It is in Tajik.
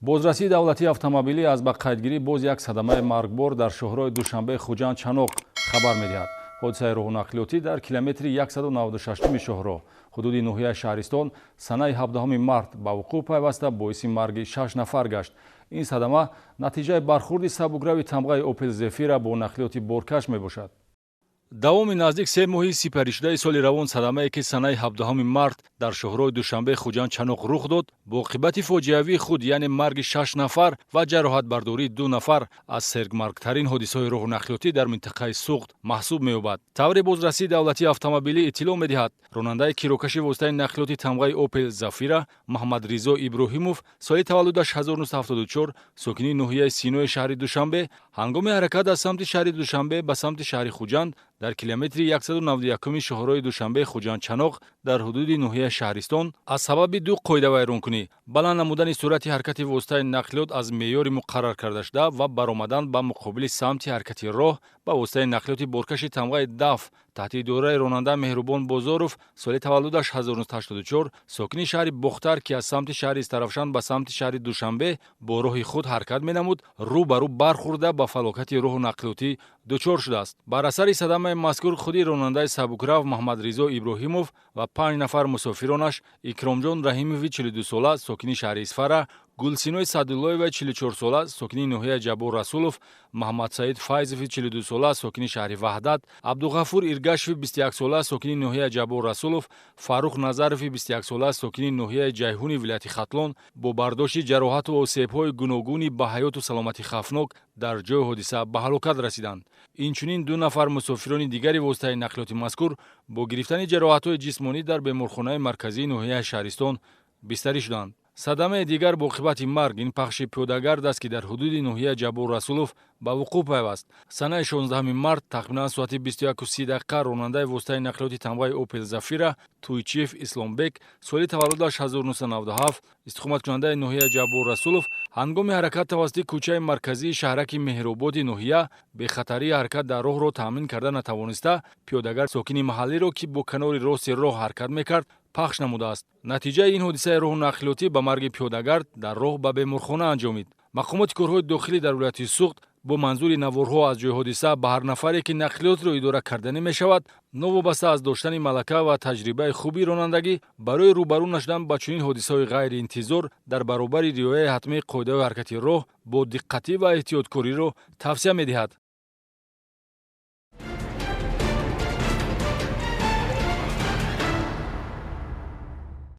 بازرسی دولتی автомобилӣ аз ба қайдгирӣ боз як садамаи маргбор дар шоҳрои Душанбе Хуҷанд Чаноқ хабар медиҳад. ҳодисаи роҳунақлиётӣ дар километри 196 шоҳро ҳудуди ноҳияи Шаҳристон санаи 17 март ба вуқӯъ пайваста боиси марги 6 нафар гашт. ин садама натиҷаи бархурди сабукрави тамғаи Opel Zafira бо нақлиёти боркаш мебошад. давоми наздик 3 моҳи сипаришудаи соли равон садамае ки санаи 17 март дар шоҳрои Душанбе Хуҷанд Чаноқ рух дод, бо оқибати фоҷиавии худ яъне марги 6 нафар ва ҷароҳатбардории 2 нафар аз сергмаргтарин ҳодисаҳои роҳунақлиётӣ дар минтақаи суғд маҳсуб меёбад. таври бозрасии давлатии автомобилӣ иттилоъ медиҳад, ронандаи кирокаши воситаи нақлиёти тамғаи Opel Zafira Маҳмадризо Иброҳимов соли таваллудаш 1974 сокини ноҳияи Синои шаҳри Душанбе ҳангоми ҳаракат аз самти шаҳри Душанбе ба самти шаҳри Хуҷанд дар километри 191 шоҳрои Душанбе Хуҷанд Чаноқ дар ҳудуди ноҳияи Шаҳристон аз сабаби ду қоида вайронкунӣ, баланд намудани суръати ҳаракати воситаи нақлиёт аз меъёри муқаррар кардашуда ва баромадан ба муқобили самти ҳаракати роҳ ба воситаи нақлиёти боркаши тамғаи даф таҳти идораи ронанда Меҳрубон Бозоров соли таваллудаш 1984 сокини шаҳри Бохтар ки аз самти шаҳри Истарафшан ба самти шаҳри Душанбе бо роҳи худ ҳаракат менамуд, рӯ ба рӯ бархӯрда ба фалокати роҳу нақлиётӣ дучор шудааст. бар асари садамаи мазкур худи ронандаи сабукрав Маҳмадризо Иброҳимов ва 5 нафар мусофиронаш Икромҷон Раҳимови 42 сола сокини шаҳри Исфара, Гулсинои Садуллоева 44 сола сокини ноҳияи Ҷабор Расулов, Маҳмадсаид Файзови 42 сола сокини шаҳри Ваҳдат, Абдуғафур Иргашеви 21 сола сокини ноҳияи Ҷабор Расулов, Фаррух Назарови 21 сола сокини ноҳияи Ҷайҳуни вилояти Хатлон бо бардошти ҷароҳату осебҳои гуногуни ба ҳаёту саломати хавфнок дар ҷои ҳодиса ба ҳалокат расиданд. инчунин 2 нафар мусофирони дигари воситаи нақлиёти мазкур бо гирифтани ҷароҳатҳои ҷисмонӣ дар беморхонаи марказии ноҳияи Шаҳристон бистарӣ шуданд. садамаи дигар бо оқибати марг ин пахши пиёдагард аст ки дар ҳудуди ноҳияи Ҷабор Расулов ба вуқӯъ пайваст. санаи 16 март тахминан соати 21:30 ронандаи воситаи нақлиёти тамғаи Opel Zafira Туйчиев Исломбек соли таваллудаш 1997 истиқоматкунандаи ноҳияи Ҷабор Расулов ҳангоми ҳаракат тавассути кӯчаи марказии шаҳраки Меҳрободи ноҳия бехатарии ҳаракат дар роҳро таъмин карда натавониста пиёдагард сокини маҳаллиро ки бо канори рости роҳ ҳаракат мекард пахш намудааст. натиҷаи ин ҳодисаи роҳунақлиётӣ ба марги пиёдагард дар роҳ ба беморхона анҷомид. мақомоти корҳои дохилӣ дар вилояти Суғд бо манзури наворҳо аз ҷои ҳодиса ба ҳар нафаре ки нақлиётро идора карданӣ мешавад, новобаста аз доштани малака ва таҷрибаи хуби ронандагӣ барои рӯбарӯ нашудан ба чунин ҳодисаҳои ғайриинтизор дар баробари риояи ҳатмии қоидаҳои ҳаракати роҳ бо диққатӣ ва эҳтиёткориро тавсия медиҳад.